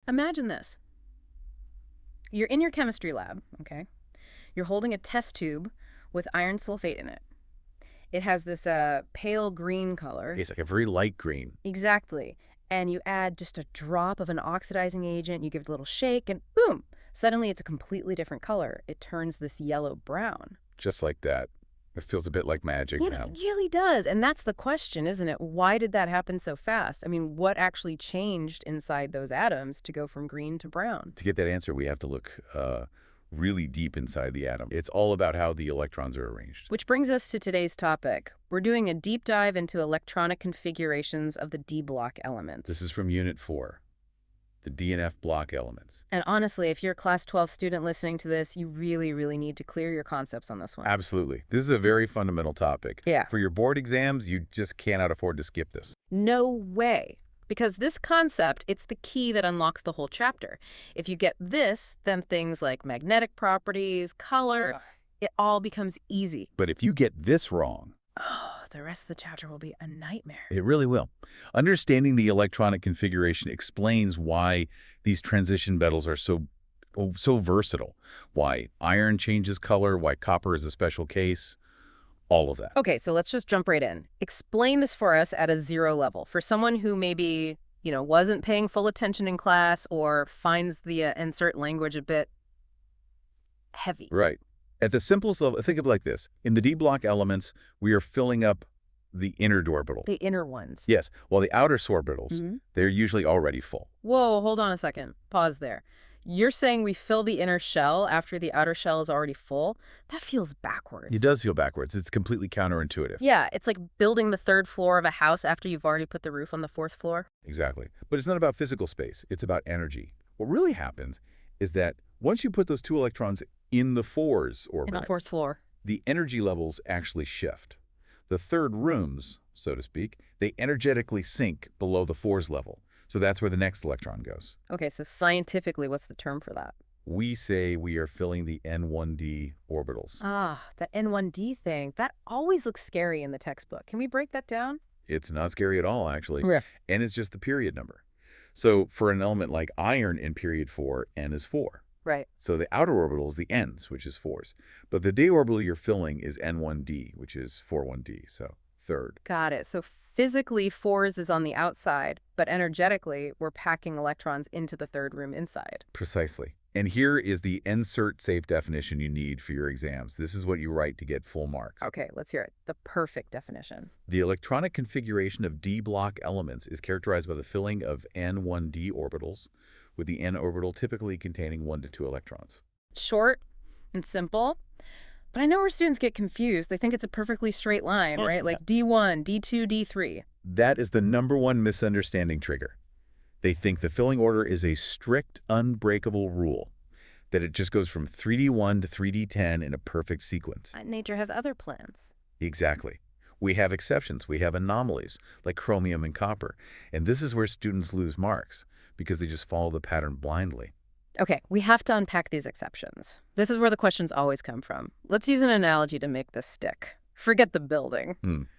Imagine this. You're in your chemistry lab, okay? You're holding a test tube with iron sulfate in it. It has this pale green color. It's like a very light green. Exactly. And you add just a drop of an oxidizing agent, you give it a little shake, and boom! Suddenly it's a completely different color. It turns this yellow-brown. Just like that. It feels a bit like magic Yeah, now. it really does. And that's the question, isn't it? Why did that happen so fast? I mean, what actually changed inside those atoms to go from green to brown? To get that answer, we have to look really deep inside the atom. It's all about how the electrons are arranged. Which brings us to today's topic. We're doing a deep dive into electronic configurations of the D block elements. This is from Unit 4, the D and F block elements. And honestly, if you're a Class 12 student listening to this, you really, really need to clear your concepts on this one. Absolutely. This is a very fundamental topic. Yeah. For your board exams, you just cannot afford to skip this. No way. Because this concept, it's the key that unlocks the whole chapter. If you get this, then things like magnetic properties, color, it all becomes easy. But if you get this wrong, Oh, the rest of the chapter will be a nightmare. it really will. Understanding the electronic configuration explains why these transition metals are so versatile, why iron changes color, why copper is a special case, all of that. Okay, so let's just jump right in. Explain this for us at a 0 level. For someone who maybe, wasn't paying full attention in class or finds the insert language a bit heavy. Right. At the simplest level, think of it like this. In the D block elements, we are filling up the inner d orbital. The inner ones. Yes, while the outer s orbitals, they're usually already full. Whoa, hold on a second. Pause there. You're saying we fill the inner shell after the outer shell is already full? That feels backwards. It does feel backwards. It's completely counterintuitive. Yeah, it's like building the 3rd floor of a house after you've already put the roof on the 4th floor. Exactly. But it's not about physical space. It's about energy. What really happens is that once you put those 2 electrons in the 4s In orbit, the 4th floor. the energy levels actually shift. The third rooms, so to speak, they energetically sink below the 4s level. So that's where the next electron goes. Okay, so scientifically, what's the term for that? We say we are filling the N1d orbitals. Ah, that N1D thing. That always looks scary in the textbook. Can we break that down? It's not scary at all, actually. Yeah. N is just the period number. So for an element like iron in period 4, N is 4. Right. So the outer orbital is the N's, which is 4s. But the d orbital you're filling is N1d, which is 41d, so third. Got it. So physically, 4s is on the outside, but energetically, we're packing electrons into the 3rd room inside. Precisely. And here is the insert safe definition you need for your exams. This is what you write to get full marks. Okay, let's hear it. The perfect definition. The electronic configuration of d block elements is characterized by the filling of N1d orbitals, with the N orbital typically containing 1 to 2 electrons. Short and simple. But I know where students get confused. They think it's a perfectly straight line, right? Like D1, D2, D3. That is the #1 misunderstanding trigger. They think the filling order is a strict, unbreakable rule, that it just goes from 3D1 to 3D10 in a perfect sequence. Nature has other plans. Exactly. We have exceptions. We have anomalies, like chromium and copper. And this is where students lose marks, because they just follow the pattern blindly. Okay, we have to unpack these exceptions. This is where the questions always come from. Let's use an analogy to make this stick. Forget the building.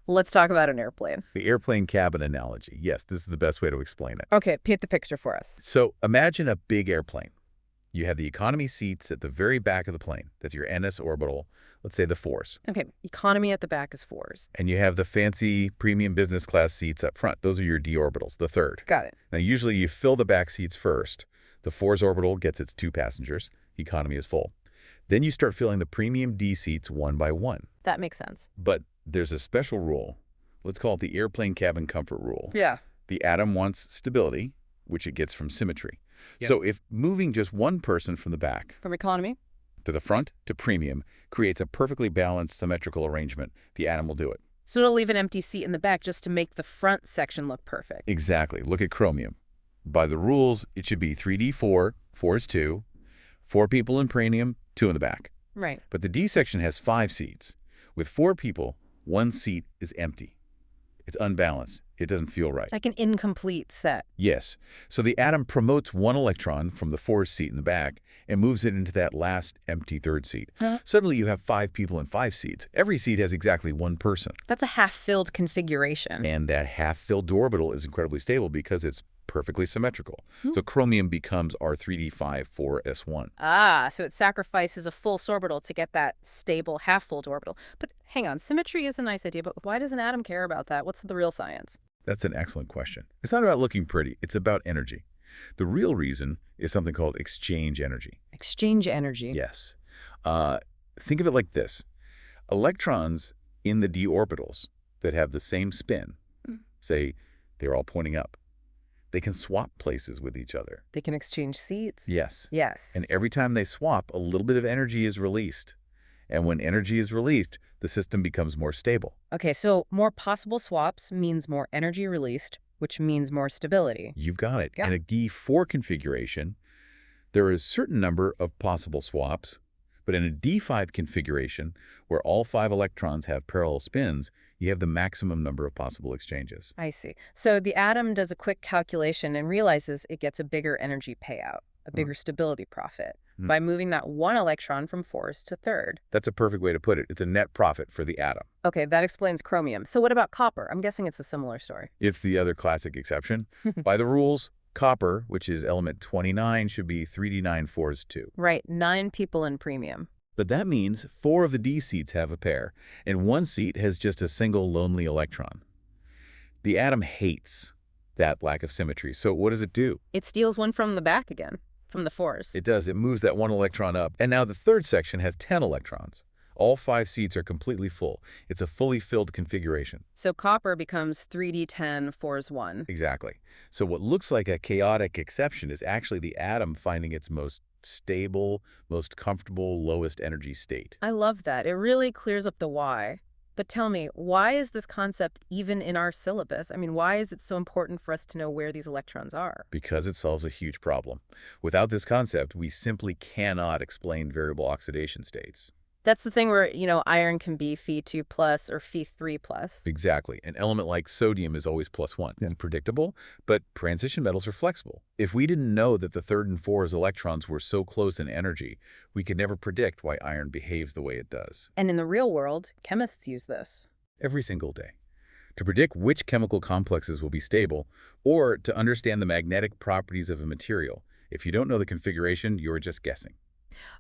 Let's talk about an airplane. The airplane cabin analogy. Yes, this is the best way to explain it. Okay, paint the picture for us. So imagine a big airplane. You have the economy seats at the very back of the plane. That's your NS orbital, let's say the 4s. Okay, economy at the back is 4s. And you have the fancy premium business class seats up front. Those are your D orbitals, the 3rd. Got it. Now, usually you fill the back seats first. The 4s orbital gets its 2 passengers. Economy is full. Then you start filling the premium D seats one by one. That makes sense. But there's a special rule. Let's call it the airplane cabin comfort rule. Yeah. The atom wants stability, which it gets from symmetry. So if moving just one person from the back From economy? to the front to premium creates a perfectly balanced symmetrical arrangement, the atom will do it. So it'll leave an empty seat in the back just to make the front section look perfect. Exactly. Look at chromium. By the rules, it should be 3D4, 4s 2, 4 people in premium, 2 in the back. Right. But the D section has 5 seats. With 4 people, 1 seat is empty. It's unbalanced. It doesn't feel right. Like an incomplete set. Yes. So the atom promotes 1 electron from the 4 seat in the back and moves it into that last empty 3rd seat. Suddenly you have 5 people in 5 seats. Every seat has exactly 1 person. That's a half-filled configuration. And that half-filled orbital is incredibly stable because it's perfectly symmetrical. Hmm. So chromium becomes our 3d5,4s1. Ah, so it sacrifices a full s orbital to get that stable half-full orbital. But hang on, symmetry is a nice idea, but why does an atom care about that? What's the real science? That's an excellent question. It's not about looking pretty. It's about energy. The real reason is something called exchange energy. Exchange energy. Yes. Uh, think of it like this. Electrons in the d orbitals that have the same spin, Mm. say they're all pointing up, they can swap places with each other. They can exchange seats. Yes. Yes. And every time they swap, a little bit of energy is released. And when energy is released, the system becomes more stable. Okay, so more possible swaps means more energy released, which means more stability. You've got it. Yeah. In a D4 configuration, there is a certain number of possible swaps, but in a D5 configuration, where all 5 electrons have parallel spins, you have the maximum number of possible exchanges. I see. So the atom does a quick calculation and realizes it gets a bigger energy payout, a bigger stability profit, Hmm. by moving that one electron from fourth to third. That's a perfect way to put it. It's a net profit for the atom. Okay, that explains chromium. So what about copper? I'm guessing it's a similar story. It's the other classic exception. By the rules, copper, which is element 29, should be 3d9,4s2. Right, 9 people in premium. But that means 4 of the D seats have a pair, and 1 seat has just a single lonely electron. The atom hates that lack of symmetry, so what does it do? It steals one from the back again, from the fours. It does. It moves that 1 electron up, and now the third section has 10 electrons. All 5 seats are completely full. It's a fully filled configuration. So copper becomes 3d10, 4s 1. Exactly. So what looks like a chaotic exception is actually the atom finding its most stable, most comfortable, lowest energy state. I love that. It really clears up the why. But tell me, why is this concept even in our syllabus? I mean, why is it so important for us to know where these electrons are? Because it solves a huge problem. Without this concept, we simply cannot explain variable oxidation states. That's the thing where, iron can be Fe2 plus or Fe3 plus. Exactly. An element like sodium is always +1. It's predictable, but transition metals are flexible. If we didn't know that the third and fourth electrons were so close in energy, we could never predict why iron behaves the way it does. And in the real world, chemists use this. Every single day. To predict which chemical complexes will be stable, or to understand the magnetic properties of a material. If you don't know the configuration, you're just guessing.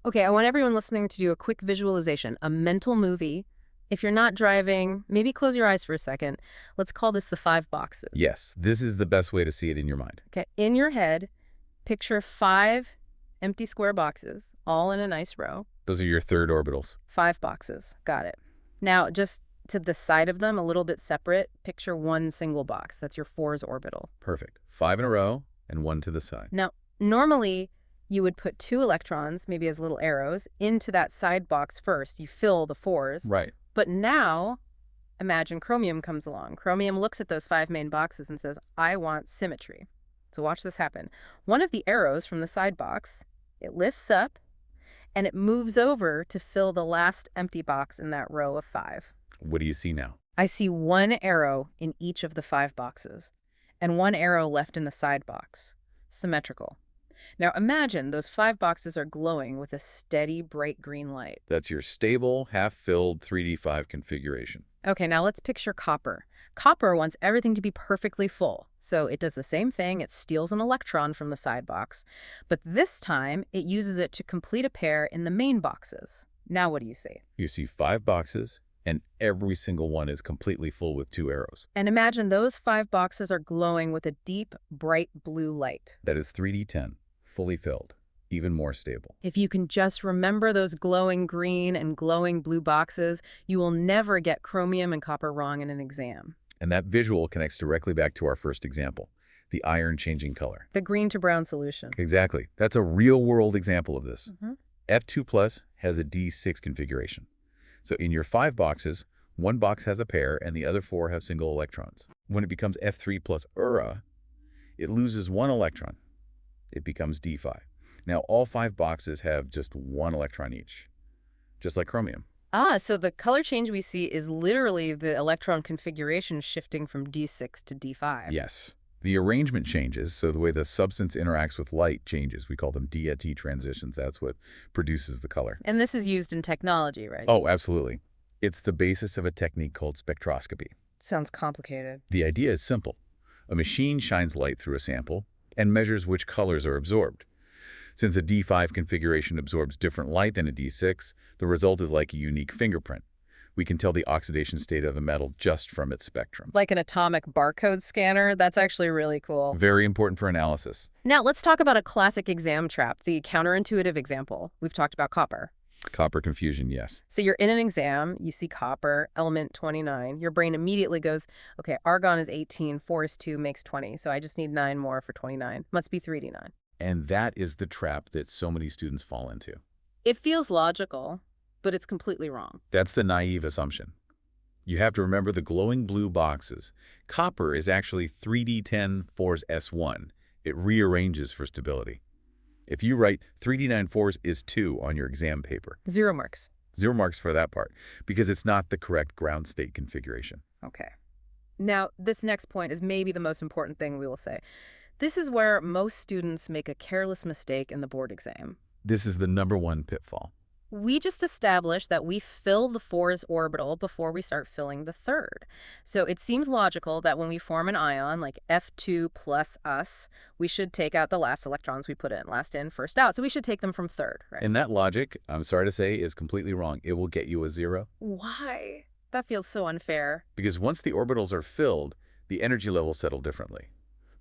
Okay, I want everyone listening to do a quick visualization, a mental movie. If you're not driving, maybe close your eyes for a second. Let's call this the 5 boxes. Yes, this is the best way to see it in your mind. Okay, in your head, picture 5 empty square boxes, all in a nice row. Those are your third orbitals. 5 boxes. Got it. Now, just to the side of them, a little bit separate, picture 1 single box. That's your 4's orbital. Perfect. 5 in a row and 1 to the side. Now, normally, you would put 2 electrons, maybe as little arrows, into that side box first. You fill the 4's. Right. But now, imagine chromium comes along. Chromium looks at those 5 main boxes and says, I want symmetry. So watch this happen. One of the arrows from the side box, it lifts up, and it moves over to fill the last empty box in that row of 5. What do you see now? I see 1 arrow in each of the 5 boxes, and 1 arrow left in the side box. Symmetrical. Now imagine those 5 boxes are glowing with a steady, bright green light. That's your stable, half-filled 3d5 configuration. Okay, now let's picture copper. Copper wants everything to be perfectly full, so it does the same thing. It steals an electron from the side box, but this time it uses it to complete a pair in the main boxes. Now what do you see? You see 5 boxes, and every single one is completely full with 2 arrows. And imagine those 5 boxes are glowing with a deep, bright blue light. That is 3d10, fully filled, even more stable. If you can just remember those glowing green and glowing blue boxes, you will never get chromium and copper wrong in an exam. And that visual connects directly back to our first example, the iron changing color. The green to brown solution. Exactly. That's a real-world example of this. Mm-hmm. F2 plus has a D6 configuration. So in your 5 boxes, 1 box has a pair and the other 4 have single electrons. When it becomes F3 plus it loses 1 electron. It becomes D5. Now all 5 boxes have just 1 electron each, just like chromium. Ah, so the color change we see is literally the electron configuration shifting from D6 to D5. Yes. The arrangement changes, so the way the substance interacts with light changes. We call them D-T transitions. That's what produces the color. And this is used in technology, right? Oh, absolutely. It's the basis of a technique called spectroscopy. Sounds complicated. The idea is simple. A machine shines light through a sample and measures which colors are absorbed. Since a D5 configuration absorbs different light than a D6, the result is like a unique fingerprint. We can tell the oxidation state of a metal just from its spectrum. Like an atomic barcode scanner? That's actually really cool. Very important for analysis. Now, let's talk about a classic exam trap, the counterintuitive example. We've talked about copper. Copper confusion, yes. So you're in an exam, you see copper, element 29. Your brain immediately goes, okay, argon is 18, 4 is 2, makes 20. So I just need 9 more for 29. Must be 3D9. And that is the trap that so many students fall into. It feels logical, but it's completely wrong. That's the naive assumption. You have to remember the glowing blue boxes. Copper is actually 3D10 4's S1. It rearranges for stability. If you write 3D9 4's is 2 on your exam paper, 0 marks. 0 marks for that part, because it's not the correct ground state configuration. Okay. Now, this next point is maybe the most important thing we will say. This is where most students make a careless mistake in the board exam. This is the #1 pitfall. We just established that we fill the 4's orbital before we start filling the third. So it seems logical that when we form an ion, like F2 plus us, we should take out the last electrons we put in, last in, first out. So we should take them from third, right? And that logic, I'm sorry to say, is completely wrong. It will get you a 0. Why? That feels so unfair. Because once the orbitals are filled, the energy levels settle differently.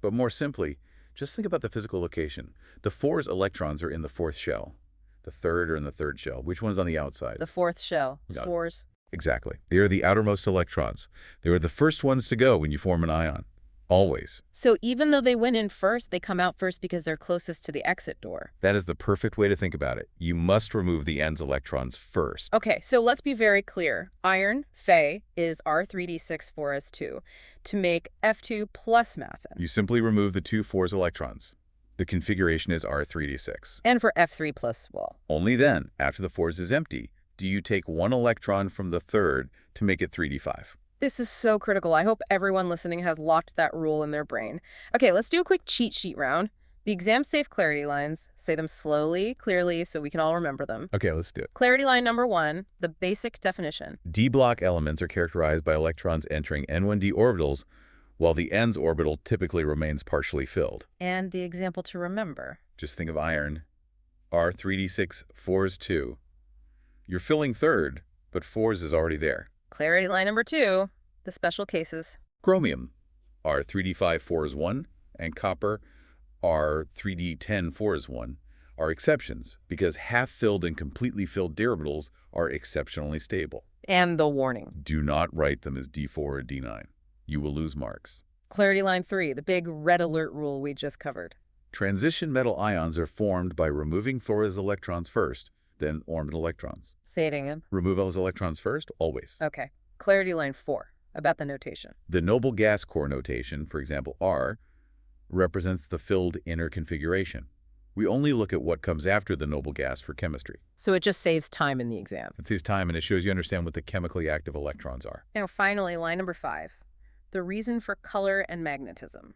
But more simply, just think about the physical location. The 4's electrons are in the 4th shell. The 3rd are in the 3rd shell. Which one's on the outside? The 4th shell. Got it. 4's. Exactly. They are the outermost electrons. They are the first ones to go when you form an ion. Always. So even though they went in first, they come out first because they're closest to the exit door. That is the perfect way to think about it. You must remove the end's electrons first. Okay, so let's be very clear. Iron, Fe, is R3d6 4s2 to make F2 plus methan. You simply remove the two 4's electrons. The configuration is R3d6. And for F3 plus, well. Only then, after the 4's is empty, do you take one electron from the 3rd to make it 3d5. This is so critical. I hope everyone listening has locked that rule in their brain. Okay, let's do a quick cheat sheet round. The exam-safe clarity lines, say them slowly, clearly, so we can all remember them. Okay, let's do it. Clarity line number 1, the basic definition. D-block elements are characterized by electrons entering N1d orbitals, while the n's orbital typically remains partially filled. And the example to remember. Just think of iron. R3d6, 4's 2. You're filling 3rd, but 4's is already there. Clarity line number 2, the special cases. Chromium, R3d5, 4's 1, and copper, R3d10, 4's 1, are exceptions because half-filled and completely filled d orbitals are exceptionally stable. And the warning. Do not write them as D4 or D9. You will lose marks. Clarity line 3, the big red alert rule we just covered. Transition metal ions are formed by removing 4's electrons first, then orbital electrons. Say it again. Remove those electrons first, always. Okay. Clarity line 4, about the notation. The noble gas core notation, for example, R, represents the filled inner configuration. We only look at what comes after the noble gas for chemistry. So it just saves time in the exam. It saves time and it shows you understand what the chemically active electrons are. Now finally, line number 5, the reason for color and magnetism.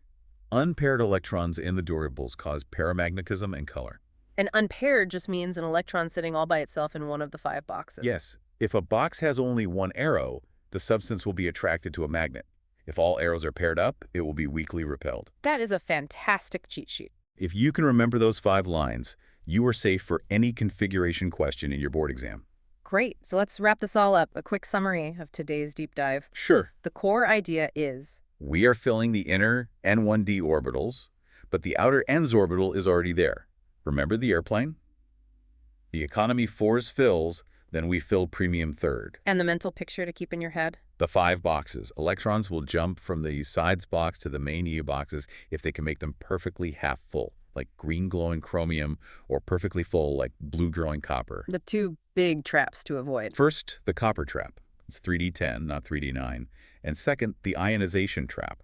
Unpaired electrons in the durables cause paramagnetism and color. And unpaired just means an electron sitting all by itself in one of the 5 boxes. Yes, if a box has only one arrow, the substance will be attracted to a magnet. If all arrows are paired up, it will be weakly repelled. That is a fantastic cheat sheet. If you can remember those 5 lines, you are safe for any configuration question in your board exam. Great. So let's wrap this all up. A quick summary of today's deep dive. Sure. The core idea is We are filling the inner N1d orbitals, but the outer n's orbital is already there. Remember the airplane? The economy 4's fills, then we fill premium 3rd. And the mental picture to keep in your head? The 5 boxes. Electrons will jump from the sides box to the main EU boxes if they can make them perfectly half full, like green glowing chromium, or perfectly full, like blue glowing copper. The 2 big traps to avoid. First, the copper trap. It's 3d10, not 3d9. And second, the ionization trap.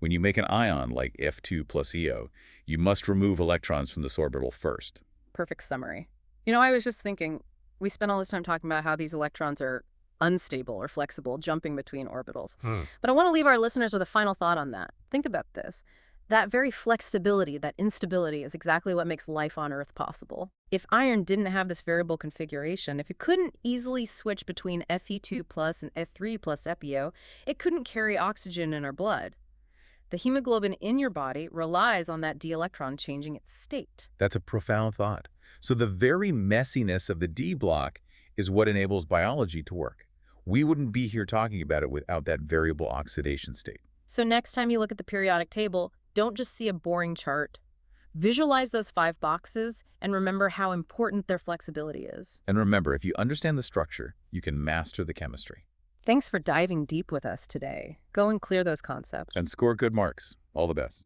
When you make an ion like F2 plus EO, you must remove electrons from this orbital first. Perfect summary. You know, I was just thinking, we spent all this time talking about how these electrons are unstable or flexible, jumping between orbitals. But I want to leave our listeners with a final thought on that. Think about this. That very flexibility, that instability, is exactly what makes life on Earth possible. If iron didn't have this variable configuration, if it couldn't easily switch between Fe2 plus and F3 plus EPO, it couldn't carry oxygen in our blood. The hemoglobin in your body relies on that D electron changing its state. That's a profound thought. So the very messiness of the D block is what enables biology to work. We wouldn't be here talking about it without that variable oxidation state. So next time you look at the periodic table, don't just see a boring chart. Visualize those 5 boxes and remember how important their flexibility is. And remember, if you understand the structure, you can master the chemistry. Thanks for diving deep with us today. Go and clear those concepts. And score good marks. All the best.